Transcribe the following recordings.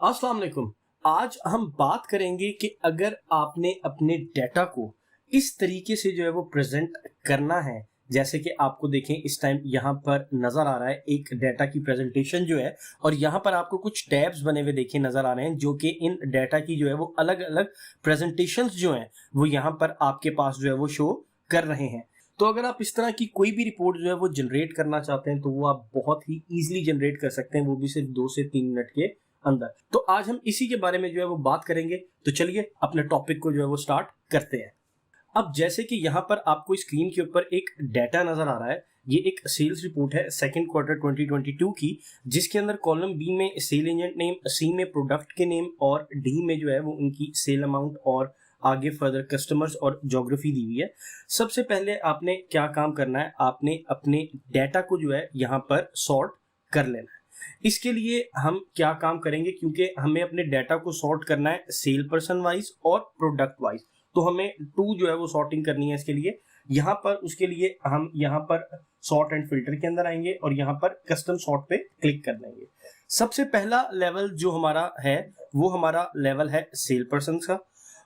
अस्सलाम वालेकुम। आज हम बात करेंगे कि अगर आपने अपने डाटा को इस तरीके से जो है वो प्रेजेंट करना है, जैसे कि आपको देखें इस टाइम यहाँ पर नज़र आ रहा है एक डाटा की प्रेजेंटेशन जो है, और यहाँ पर आपको कुछ टैब्स बने हुए देखे नज़र आ रहे हैं जो कि इन डाटा की जो है वो अलग अलग प्रेजेंटेशंस जो हैं वो यहाँ पर आपके पास जो है वो शो कर रहे हैं। तो अगर आप इस तरह की कोई भी रिपोर्ट जो है वो जनरेट करना चाहते हैं तो वो आप बहुत ही ईजिली जनरेट कर सकते हैं, वो भी सिर्फ 2 से 3 मिनट के अंदर। तो आज हम इसी के बारे में जो है वो बात करेंगे। तो चलिए अपने टॉपिक को जो है वो स्टार्ट करते हैं। अब जैसे कि यहाँ पर आपको स्क्रीन के ऊपर एक डाटा नजर आ रहा है, ये एक सेल्स रिपोर्ट है सेकंड क्वार्टर 2022 की, जिसके अंदर कॉलम बी में सेल एजेंट नेम, सी में प्रोडक्ट के नेम और डी में जो है वो उनकी सेल अमाउंट और आगे फर्दर कस्टमर्स और ज्योग्राफी दी हुई है। सबसे पहले आपने क्या काम करना है, आपने अपने डाटा को जो है यहाँ पर सॉर्ट कर लेना है। इसके लिए हम क्या काम करेंगे, क्योंकि हमें अपने डाटा को सॉर्ट करना है सेल पर्सन वाइज और प्रोडक्ट वाइज, तो हमें टू जो है वो सॉर्टिंग करनी है इसके लिए। यहाँ पर उसके लिए हम यहाँ पर सॉर्ट एंड फिल्टर के अंदर आएंगे और यहाँ पर कस्टम सॉर्ट पे क्लिक कर देंगे। सबसे पहला लेवल जो हमारा है वो हमारा लेवल है सेल पर्सन का।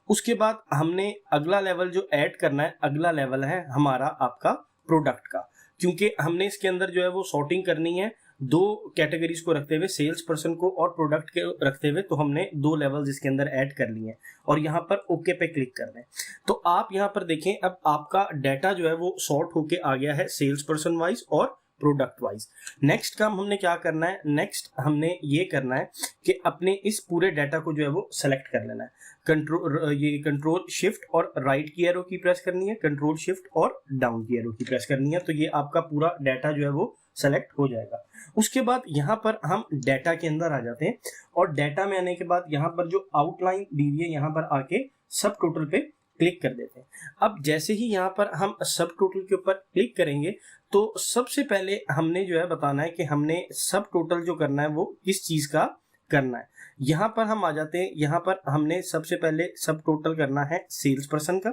उसके बाद हमने अगला लेवल जो ऐड करना है, अगला लेवल है हमारा आपका प्रोडक्ट का, क्योंकि हमने इसके अंदर जो है वो सॉर्टिंग करनी है दो कैटेगरीज को रखते हुए, सेल्स पर्सन को और प्रोडक्ट के रखते हुए। तो हमने दो लेवल्स इसके अंदर ऐड कर लिए हैं और यहाँ पर ओके पे क्लिक कर दें। तो आप यहाँ पर देखें अब आपका डाटा जो है वो सॉर्ट होके आ गया है सेल्स पर्सन वाइज और प्रोडक्ट वाइज। नेक्स्ट काम हमने क्या करना है, नेक्स्ट हमने ये करना है कि अपने इस पूरे डाटा को जो है वो सेलेक्ट कर लेना है। कंट्रोल शिफ्ट और राइट की एरो की प्रेस करनी है, कंट्रोल शिफ्ट और डाउन की एरो की प्रेस करनी है, तो ये आपका पूरा डाटा जो है वो सेलेक्ट हो जाएगा। उसके बाद यहाँ पर हम डाटा के अंदर आ जाते हैं और डाटा में आने के बाद यहाँ पर जो आउटलाइन दी हुई है यहाँ पर आके सब टोटल पे क्लिक कर देते हैं। अब जैसे ही यहाँ पर हम सब टोटल के ऊपर क्लिक करेंगे तो सबसे पहले हमने जो है बताना है कि हमने सब टोटल जो करना है वो किस चीज का करना है। यहाँ पर हम आ जाते हैं, यहाँ पर हमने सबसे पहले सब टोटल करना है सेल्स पर्सन का।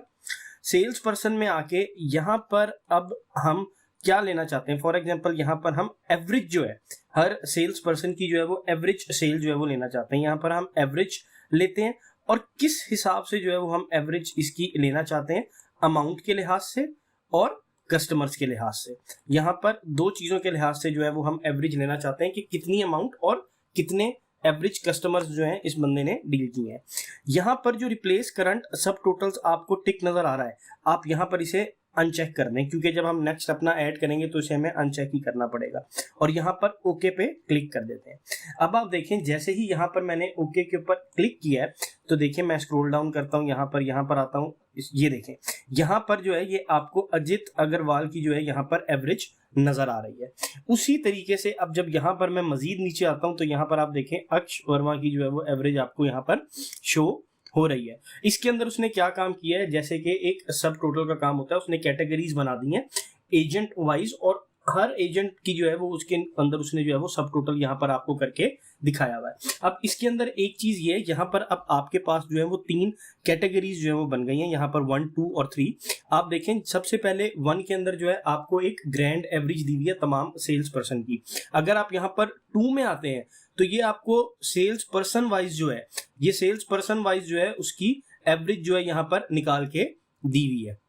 सेल्स पर्सन में आके यहाँ पर अब हम क्या लेना चाहते हैं, फॉर एग्जांपल यहाँ पर हम एवरेज जो है हर सेल्स पर्सन की जो है वो एवरेज सेल जो है वो लेना चाहते हैं। यहाँ पर हम एवरेज लेते हैं और किस हिसाब से जो है वो हम एवरेज इसकी लेना चाहते हैं, अमाउंट के लिहाज से और कस्टमर्स के लिहाज से। यहाँ पर दो चीजों के लिहाज से जो है वो हम एवरेज लेना चाहते हैं कि कितनी अमाउंट और कितने एवरेज कस्टमर्स जो हैं इस बंदे ने डील किए हैं। यहाँ पर जो रिप्लेस करंट सब टोटल्स आपको टिक नजर आ रहा है, आप यहाँ पर इसे अनचेक कर दें, क्योंकि जब हम नेक्स्ट अपना ऐड करेंगे तो इसे हमें अनचेक ही करना पड़ेगा। और यहाँ पर ओके पे क्लिक कर देते हैं। अब आप देखें जैसे ही यहाँ पर मैंने ओके के ऊपर क्लिक किया है तो देखिए मैं स्क्रॉल डाउन करता हूँ, यहाँ पर आता हूँ, ये देखें यहाँ पर जो है ये आपको अजित अग्रवाल की जो है यहाँ पर एवरेज नजर आ रही है। उसी तरीके से अब जब यहाँ पर मैं मजीद नीचे आता हूँ तो यहाँ पर आप देखें अक्ष वर्मा की जो है वो एवरेज आपको यहाँ पर शो हो रही है। इसके अंदर उसने क्या काम किया है, जैसे कि एक सब टोटल का काम होता है, उसने कैटेगरीज बना दी हैं एजेंट वाइज और हर एजेंट की जो है वो उसके अंदर उसने जो है वो सब टोटल यहाँ पर आपको करके दिखाया हुआ है। अब इसके अंदर एक चीज ये है, यहाँ पर अब आपके पास जो है वो 3 कैटेगरीज जो है वो बन गई हैं, यहाँ पर 1, 2 और 3। आप देखें सबसे पहले 1 के अंदर जो है आपको एक ग्रैंड एवरेज दी हुई है तमाम सेल्स पर्सन की। अगर आप यहाँ पर 2 में आते हैं तो ये आपको सेल्स पर्सन वाइज जो है, ये सेल्स पर्सन वाइज जो है उसकी एवरेज जो है यहाँ पर निकाल के दी हुई है।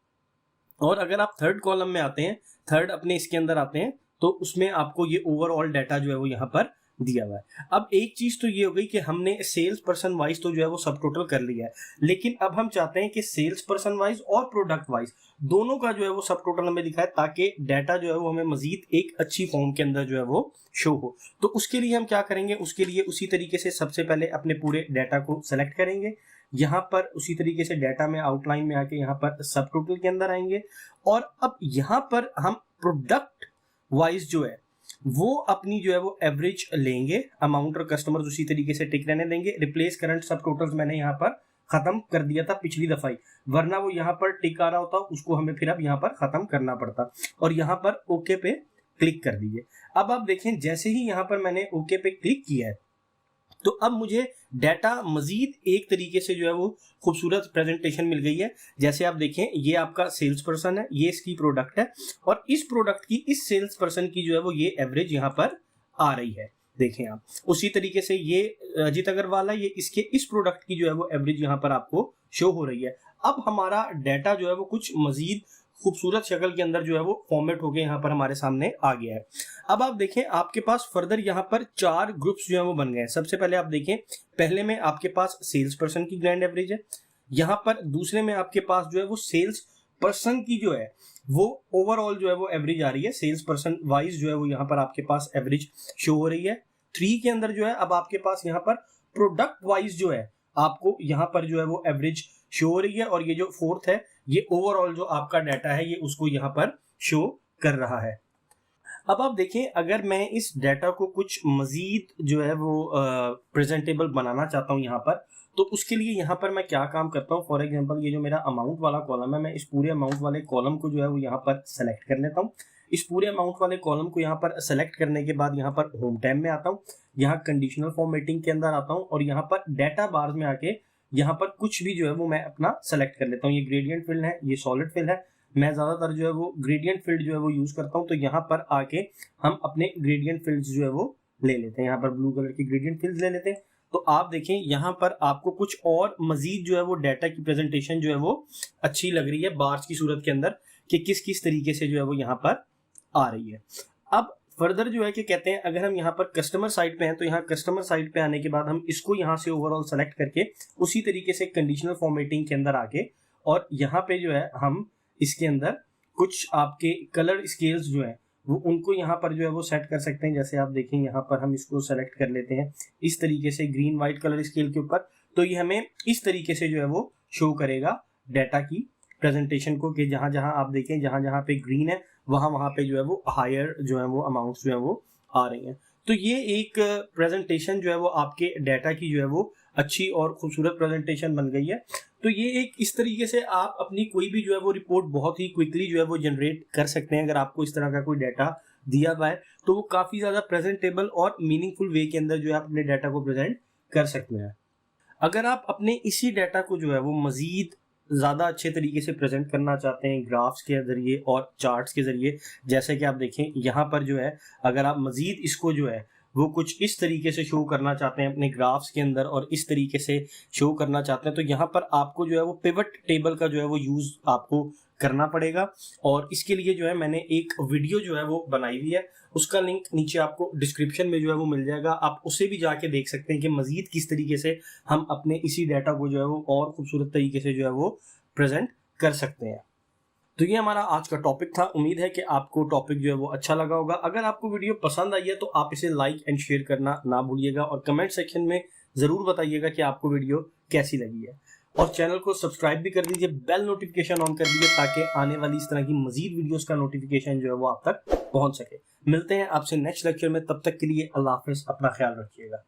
और अगर आप थर्ड कॉलम में आते हैं, थर्ड अपने इसके अंदर आते हैं तो उसमें आपको ये ओवरऑल डाटा जो है वो यहाँ पर दिया हुआ है। अब एक चीज तो ये हो गई कि हमने सेल्स पर्सन वाइज तो जो है वो सब टोटल कर लिया है, लेकिन अब हम चाहते हैं कि सेल्स पर्सन वाइज और प्रोडक्ट वाइज दोनों का जो है वो सब टोटल हमें दिखाए, ताकि डाटा जो है वो हमें मजीद एक अच्छी फॉर्म के अंदर जो है वो शो हो। तो उसके लिए हम क्या करेंगे, उसके लिए उसी तरीके से सबसे पहले अपने पूरे डाटा को सेलेक्ट करेंगे, यहाँ पर उसी तरीके से डाटा में आउटलाइन में आके यहाँ पर सब टोटल के अंदर आएंगे और अब यहाँ पर हम प्रोडक्ट वाइज जो है वो अपनी जो है वो एवरेज लेंगे, अमाउंट और कस्टमर्स उसी तरीके से टिक रहने देंगे। रिप्लेस करंट सब टोटल्स मैंने यहाँ पर खत्म कर दिया था पिछली दफा ही, वरना वो यहाँ पर टिक आ रहा होता, उसको हमें फिर अब यहाँ पर खत्म करना पड़ता। और यहाँ पर ओके पे क्लिक कर दीजिए। अब आप देखें जैसे ही यहाँ पर मैंने ओके पे क्लिक किया है तो अब मुझे डाटा मजीद एक तरीके से जो है वो खूबसूरत प्रेजेंटेशन मिल गई है। जैसे आप देखें ये आपका सेल्स पर्सन है, ये इसकी प्रोडक्ट है और इस प्रोडक्ट की इस सेल्स पर्सन की जो है वो ये एवरेज यहाँ पर आ रही है। देखें आप उसी तरीके से ये अजीत अग्रवाल है, ये इसके इस प्रोडक्ट की जो है वो एवरेज यहाँ पर आपको शो हो रही है। अब हमारा डाटा जो है वो कुछ मजीद खूबसूरत शक्ल के अंदर जो है वो फॉर्मेट होके यहाँ पर हमारे सामने आ गया है। अब आप देखें आपके पास फर्दर यहाँ पर 4 ग्रुप्स जो है वो बन गए हैं। सबसे पहले आप देखें, पहले में आपके पास सेल्स पर्सन की ग्रैंड एवरेज है, यहाँ पर दूसरे में आपके पास जो है वो सेल्स पर्सन की जो है वो ओवरऑल जो है वो एवरेज आ रही है, सेल्स पर्सन वाइज जो है वो यहाँ पर आपके पास एवरेज शो हो रही है। 3 के अंदर जो है अब आपके पास यहाँ पर प्रोडक्ट वाइज जो है आपको यहाँ पर जो है वो एवरेज शो हो रही है, और ये जो 4th है ये ओवरऑल जो आपका डाटा है ये उसको यहाँ पर शो कर रहा है। अब आप देखें, अगर मैं इस डाटा को कुछ मजीद जो है वो प्रेजेंटेबल बनाना चाहता हूँ यहाँ पर, तो उसके लिए यहाँ पर मैं क्या काम करता हूँ, फॉर एग्जांपल ये जो मेरा अमाउंट वाला कॉलम है, मैं इस पूरे अमाउंट वाले कॉलम को जो है वो यहाँ पर सेलेक्ट कर लेता हूँ। इस पूरे अमाउंट वाले कॉलम को यहाँ पर सेलेक्ट करने के बाद यहाँ पर होम टैब में आता हूँ, यहाँ कंडीशनल फॉर्मेटिंग के अंदर आता हूँ, और यहाँ पर डाटा बार में आके यहाँ पर कुछ भी जो है वो मैं अपना सेलेक्ट कर लेता हूँ। ये ग्रेडियंट फिल है, ये सॉलिड फिल है, मैं ज्यादातर जो है वो ग्रेडियंट फील्ड जो है वो यूज करता हूँ। तो यहाँ पर आके हम अपने ग्रेडियंट फील्ड्स जो है वो ले लेते हैं, यहाँ पर ब्लू कलर की ग्रेडियंट फील्ड्स ले लेते हैं। तो आप देखें यहाँ पर आपको कुछ और मजीद जो है वो डाटा की प्रेजेंटेशन जो है वो अच्छी लग रही है बार्स की सूरत के अंदर, कि किस किस तरीके से जो है वो यहाँ पर आ रही है। अब फर्दर जो है कि कहते हैं, अगर हम यहाँ पर कस्टमर साइड पे हैं तो यहाँ कस्टमर साइड पे आने के बाद हम इसको यहाँ से ओवरऑल सेलेक्ट करके उसी तरीके से कंडीशनल फॉर्मेटिंग के अंदर आके, और यहाँ पे जो है हम इसके अंदर कुछ आपके कलर स्केल्स जो है वो उनको यहाँ पर जो है वो सेट कर सकते हैं। जैसे आप देखें यहाँ पर हम इसको सेलेक्ट कर लेते हैं इस तरीके से ग्रीन वाइट कलर स्केल के ऊपर, तो ये हमें इस तरीके से जो है वो शो करेगा डाटा की प्रेजेंटेशन को, कि जहां जहां आप देखें जहां जहां पे ग्रीन है वहां पे जो है वो हायर जो है वो अमाउंट्स जो है वो आ रही हैं। तो ये एक प्रेजेंटेशन जो है वो आपके डाटा की जो है वो अच्छी और खूबसूरत प्रेजेंटेशन बन गई है। तो ये एक इस तरीके से आप अपनी कोई भी जो है वो रिपोर्ट बहुत ही क्विकली जो है वो जनरेट कर सकते हैं। अगर आपको इस तरह का कोई डाटा दिया हुआ है तो वो काफी ज्यादा प्रेजेंटेबल और मीनिंगफुल वे के अंदर जो है आप अपने डाटा को प्रेजेंट कर सकते हैं। अगर आप अपने इसी डाटा को जो है वो मजीद ज्यादा अच्छे तरीके से प्रेजेंट करना चाहते हैं ग्राफ्स के जरिए और चार्ट्स के जरिए, जैसे कि आप देखें यहाँ पर जो है अगर आप मजीद इसको जो है वो कुछ इस तरीके से शो करना चाहते हैं अपने ग्राफ्स के अंदर और इस तरीके से शो करना चाहते हैं, तो यहाँ पर आपको जो है वो पिवट टेबल का जो है वो यूज आपको करना पड़ेगा। और इसके लिए जो है मैंने एक वीडियो जो है वो बनाई हुई है, उसका लिंक नीचे आपको डिस्क्रिप्शन में जो है वो मिल जाएगा, आप उसे भी जाके देख सकते हैं कि मजीद किस तरीके से हम अपने इसी डाटा को जो है वो और खूबसूरत तरीके से जो है वो प्रेजेंट कर सकते हैं। तो ये हमारा आज का टॉपिक था। उम्मीद है कि आपको टॉपिक जो है वो अच्छा लगा होगा। अगर आपको वीडियो पसंद आई है तो आप इसे लाइक एंड शेयर करना ना भूलिएगा, और कमेंट सेक्शन में जरूर बताइएगा कि आपको वीडियो कैसी लगी है, और चैनल को सब्सक्राइब भी कर दीजिए, बेल नोटिफिकेशन ऑन कर दीजिए ताकि आने वाली इस तरह की मजीद वीडियोस का नोटिफिकेशन जो है वो आप तक पहुंच सके। मिलते हैं आपसे नेक्स्ट लेक्चर में, तब तक के लिए अल्लाह हाफिज, अपना ख्याल रखिएगा।